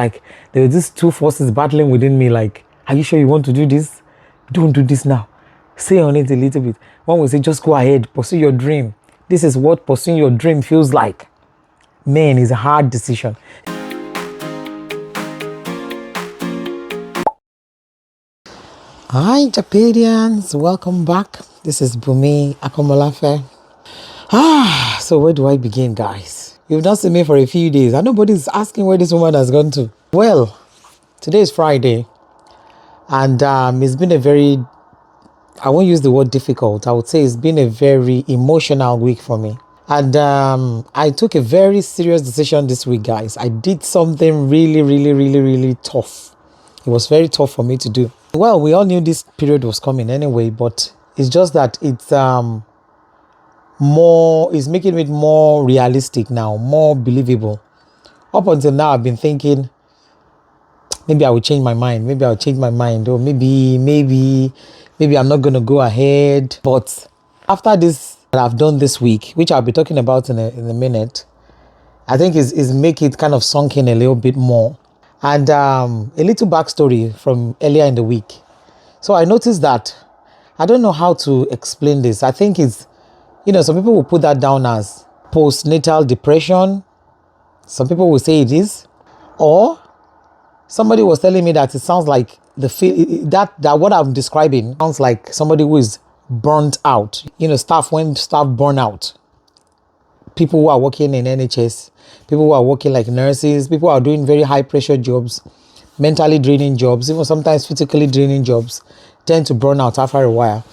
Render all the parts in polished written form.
Like, there were these two forces battling within me, like, are you sure you want to do this? Don't do this now. Stay on it a little bit. One will say, just go ahead, pursue your dream. This is what pursuing your dream feels like. Man, it's a hard decision. Hi, Japadians. Welcome back. This is Akomolafe. So where do I begin, guys? You've not seen me for a few days and nobody's asking where this woman has gone to. Well, today is Friday and it's been a very, I won't use the word difficult, I would say it's been a very emotional week for me. And I took a very serious decision this week, guys. I did something really tough. It was very tough for me to do. Well, we all knew this period was coming anyway, but it's just that it's making it more realistic now, more believable. Up until now, I've been thinking, maybe I will change my mind. Maybe I'll change my mind. Or maybe I'm not going to go ahead. But after this that I've done this week, which I'll be talking about in a minute, I think is make it kind of sunk in a little bit more. And a little backstory from earlier in the week. So I noticed that, I don't know how to explain this. I think it's, some people will put that down as postnatal depression. Some people will say it is. Or somebody was telling me that it sounds like that what I'm describing sounds like somebody who is burnt out. When staff burn out. People who are working in NHS, people who are working like nurses, people who are doing very high pressure jobs, mentally draining jobs, even sometimes physically draining jobs, tend to burn out after a while.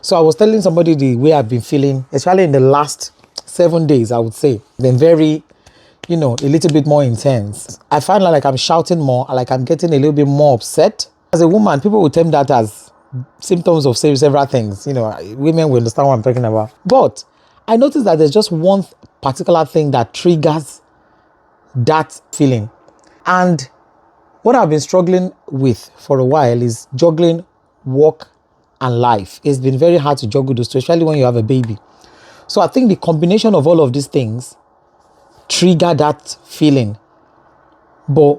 So I was telling somebody the way I've been feeling, especially in the last 7 days, I would say. Been very, a little bit more intense. I find like I'm shouting more, like I'm getting a little bit more upset. As a woman, people will term that as symptoms of several things. Women will understand what I'm talking about. But I noticed that there's just one particular thing that triggers that feeling. And what I've been struggling with for a while is juggling work and life. It's been very hard to juggle those two, especially when you have a baby. So I think the combination of all of these things trigger that feeling. But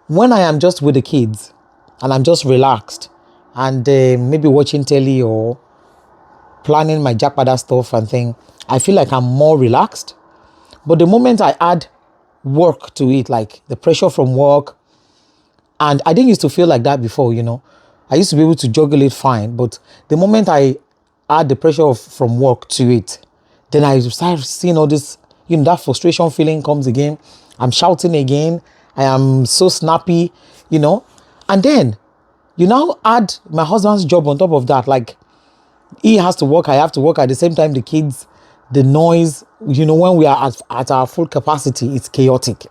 when I am just with the kids and I'm just relaxed and maybe watching telly or planning my Japada stuff and thing, I feel like I'm more relaxed. But the moment I add work to it, like the pressure from work, and I didn't used to feel like that before, I used to be able to juggle it fine. But the moment I add the pressure from work to it, then I start seeing all this, that frustration feeling comes again. I'm shouting again. I am so snappy, And then you now add my husband's job on top of that. Like, he has to work, I have to work at the same time. The kids, the noise, when we are at our full capacity, it's chaotic.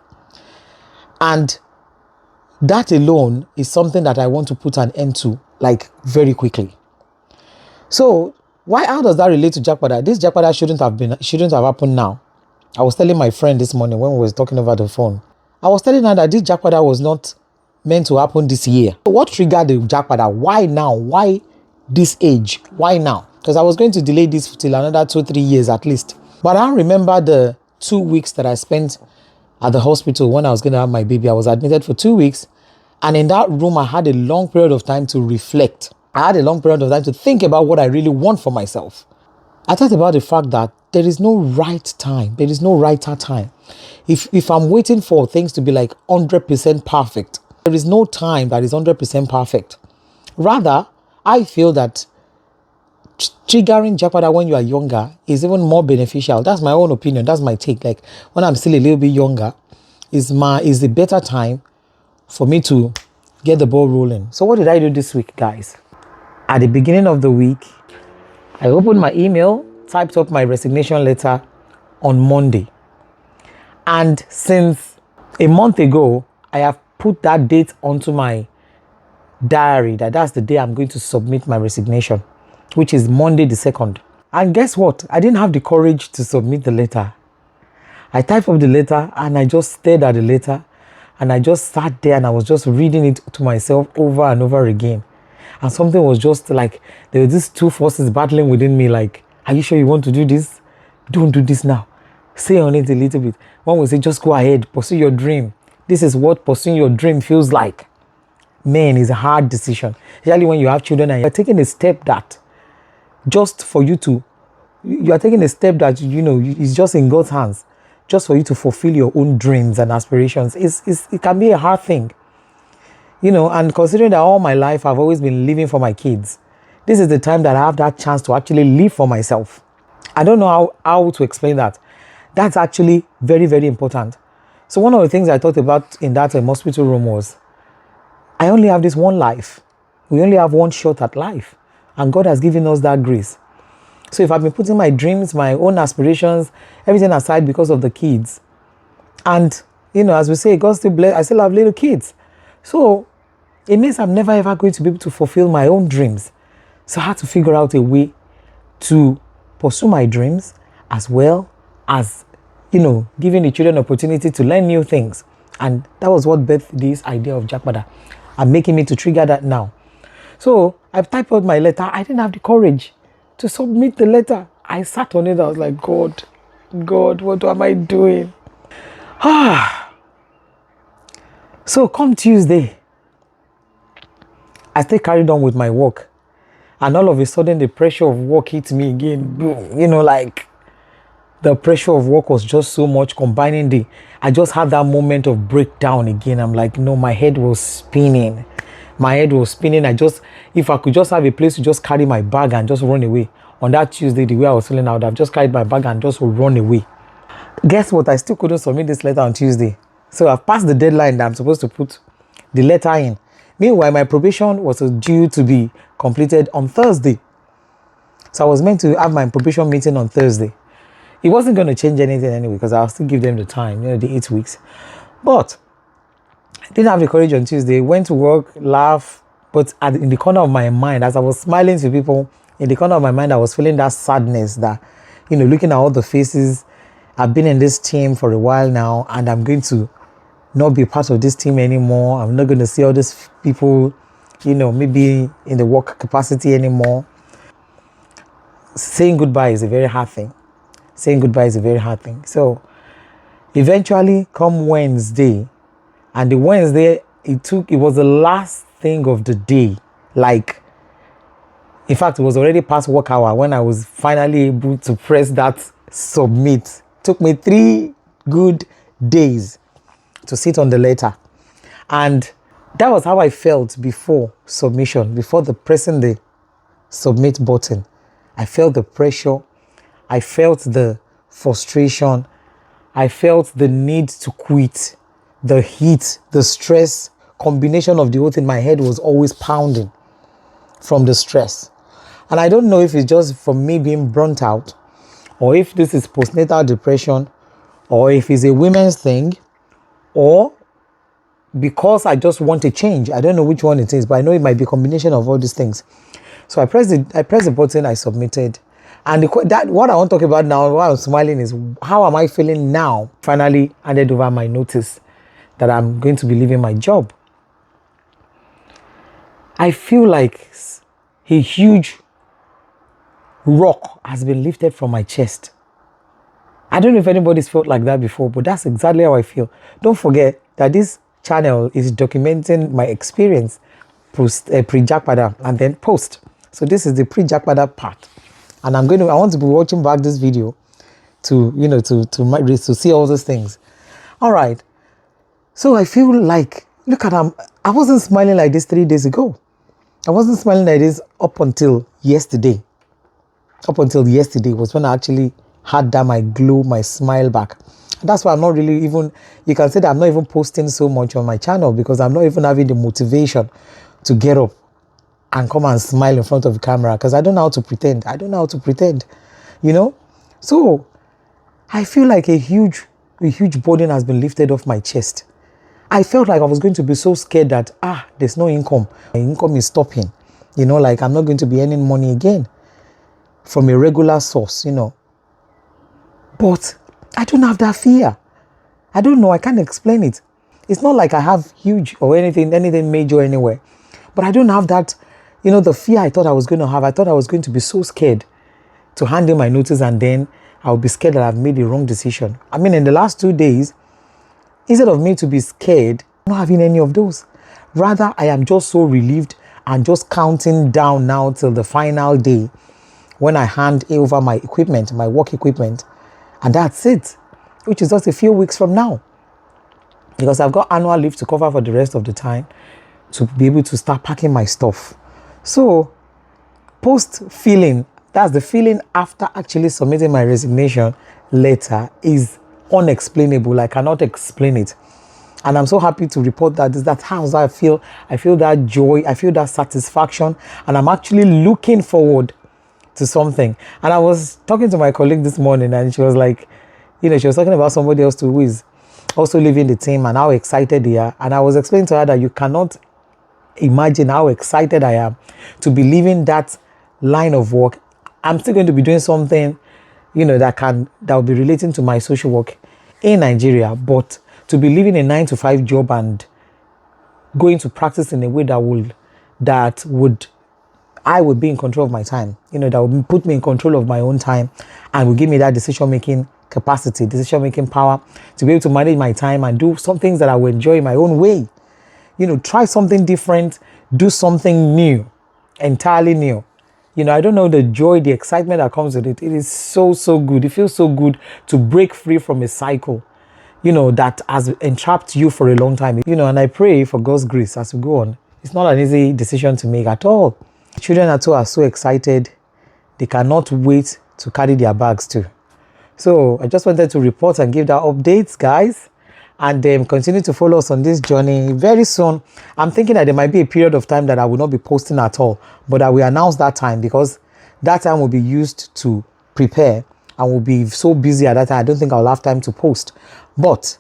And that alone is something that I want to put an end to, like, very quickly. So how does that relate to Japada? This Japada shouldn't have happened now. I was telling my friend this morning when we were talking over the phone. I was telling her that this Japada was not meant to happen this year. So what triggered the Japada? Why now? Why this age? Why now? Because I was going to delay this till another 2-3 years at least. But I remember the 2 weeks that I spent at the hospital when I was going to have my baby. I was admitted for 2 weeks. And in that room, I had a long period of time to reflect. I had a long period of time to think about what I really want for myself. I thought about the fact that there is no right time. There is no righter time. If I'm waiting for things to be like 100% perfect, there is no time that is 100% perfect. Rather, I feel that triggering Japada when you are younger is even more beneficial. That's my own opinion. That's my take. Like, when I'm still a little bit younger, is a better time for me to get the ball rolling. So what did I do this week, guys? At the beginning of the week, I opened my email, typed up my resignation letter on Monday. And since a month ago, I have put that date onto my diary, that's the day I'm going to submit my resignation, which is Monday the 2nd. And guess what? I didn't have the courage to submit the letter. I typed up the letter and I just stared at the letter and I just sat there and I was just reading it to myself over and over again. And something was just like, there were these two forces battling within me, like, are you sure you want to do this? Don't do this now. Stay on it a little bit. One will say, just go ahead, pursue your dream. This is what pursuing your dream feels like. Man, it's a hard decision, especially when you have children and you're taking a step that just for you to, you are taking a step that, it's just in God's hands, just for you to fulfill your own dreams and aspirations. It can be a hard thing, and considering that all my life I've always been living for my kids, this is the time that I have that chance to actually live for myself. I don't know how to explain that. That's actually very, very important. So one of the things I thought about in that hospital room was, I only have this one life. We only have one shot at life. And God has given us that grace. So if I've been putting my dreams, my own aspirations, everything aside because of the kids, and, as we say, God still bless, I still have little kids. So it means I'm never ever going to be able to fulfill my own dreams. So I had to figure out a way to pursue my dreams as well as, giving the children opportunity to learn new things. And that was what birthed this idea of Japada and making me to trigger that now. So I've typed out my letter. I didn't have the courage to submit the letter. I sat on it. I was like, God, what am I doing? So come Tuesday, I still carried on with my work. And all of a sudden, the pressure of work hit me again. Boom. The pressure of work was just so much, combining I just had that moment of breakdown again. I'm like, no, my head was spinning. If I could just have a place to just carry my bag and just run away. On that Tuesday, the way I was feeling, I would have just carried my bag and just run away. Guess what? I still couldn't submit this letter on Tuesday. So I've passed the deadline that I'm supposed to put the letter in. Meanwhile, my probation was due to be completed on Thursday. So I was meant to have my probation meeting on Thursday. It wasn't going to change anything anyway, because I'll still give them the time, the 8 weeks. But I didn't have the courage on Tuesday. Went to work, laugh, but in the corner of my mind, as I was smiling to people, in the corner of my mind, I was feeling that sadness that, looking at all the faces. I've been in this team for a while now, and I'm going to not be part of this team anymore. I'm not going to see all these people, maybe in the work capacity anymore. Saying goodbye is a very hard thing. So eventually come Wednesday, and the Wednesday, it was the last thing of the day. In fact, it was already past work hour when I was finally able to press that submit. It took me 3 good days to sit on the letter. And that was how I felt before submission, before pressing the submit button. I felt the pressure. I felt the frustration. I felt the need to quit. The heat, the stress, combination of the whole thing. My head was always pounding from the stress. And I don't know if it's just from me being burnt out, or if this is postnatal depression, or if it's a women's thing, or because I just want a change. I don't know which one it is, but I know it might be a combination of all these things. So I pressed the button, I submitted. And what I want to talk about now, while I'm smiling, is how am I feeling now? Finally handed over my notice that I'm going to be leaving my job. I feel like a huge rock has been lifted from my chest. I don't know if anybody's felt like that before, but that's exactly how I feel. Don't forget that this channel is documenting my experience pre-Japada and then post. So this is the pre-Japada part. And I want to be watching back this video to see all those things. All right. So I feel like, look at I wasn't smiling like this 3 days ago. I wasn't smiling like this up until yesterday. Up until yesterday was when I actually had that, my glow, my smile back. And that's why I'm not really even, you can say that I'm not even posting so much on my channel, because I'm not even having the motivation to get up and come and smile in front of the camera, because I don't know how to pretend. So I feel like a huge burden has been lifted off my chest. I felt like I was going to be so scared that, there's no income. My income is stopping. I'm not going to be earning money again from a regular source, But I don't have that fear. I don't know. I can't explain it. It's not like I have huge or anything major anywhere. But I don't have that, the fear I thought I was going to have. I thought I was going to be so scared to hand in my notice, and then I'll be scared that I've made the wrong decision. I mean, in the last 2 days, Instead of me to be scared, I'm not having any of those. Rather, I am just so relieved and just counting down now till the final day when I hand over my equipment, my work equipment, and that's it, which is just a few weeks from now. Because I've got annual leave to cover for the rest of the time to be able to start packing my stuff. So, post feeling, that's the feeling after actually submitting my resignation letter, is unexplainable. I cannot explain it. And I'm so happy to report that that's how I feel. I feel that joy, I feel that satisfaction, and I'm actually looking forward to something. And I was talking to my colleague this morning, and she was like, she was talking about somebody else too who is also leaving the team and how excited they are. And I was explaining to her that you cannot imagine how excited I am to be leaving that line of work. I'm still going to be doing something, that will be relating to my social work in Nigeria, but to be leaving a 9-to-5 job and going to practice in a way I would be in control of my time, that would put me in control of my own time and will give me that decision-making capacity, decision-making power to be able to manage my time and do some things that I will enjoy in my own way. Try something different, do something new, entirely new. I don't know, the joy, the excitement that comes with it. It is so, so good. It feels so good to break free from a cycle, that has entrapped you for a long time. And I pray for God's grace as we go on. It's not an easy decision to make at all. Children are so excited. They cannot wait to carry their bags too. So I just wanted to report and give that updates, guys. And continue to follow us on this journey. Very soon, I'm thinking that there might be a period of time that I will not be posting at all. But I will announce that time, because that time will be used to prepare. I will be so busy at that time, I don't think I'll have time to post. But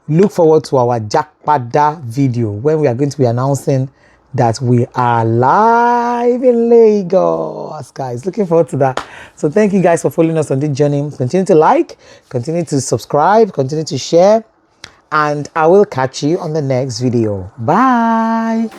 look forward to our Japada video when we are going to be announcing that we are live in Lagos, guys. Looking forward to that. So thank you guys for following us on this journey. Continue to like, continue to subscribe, continue to share, and I will catch you on the next video. Bye.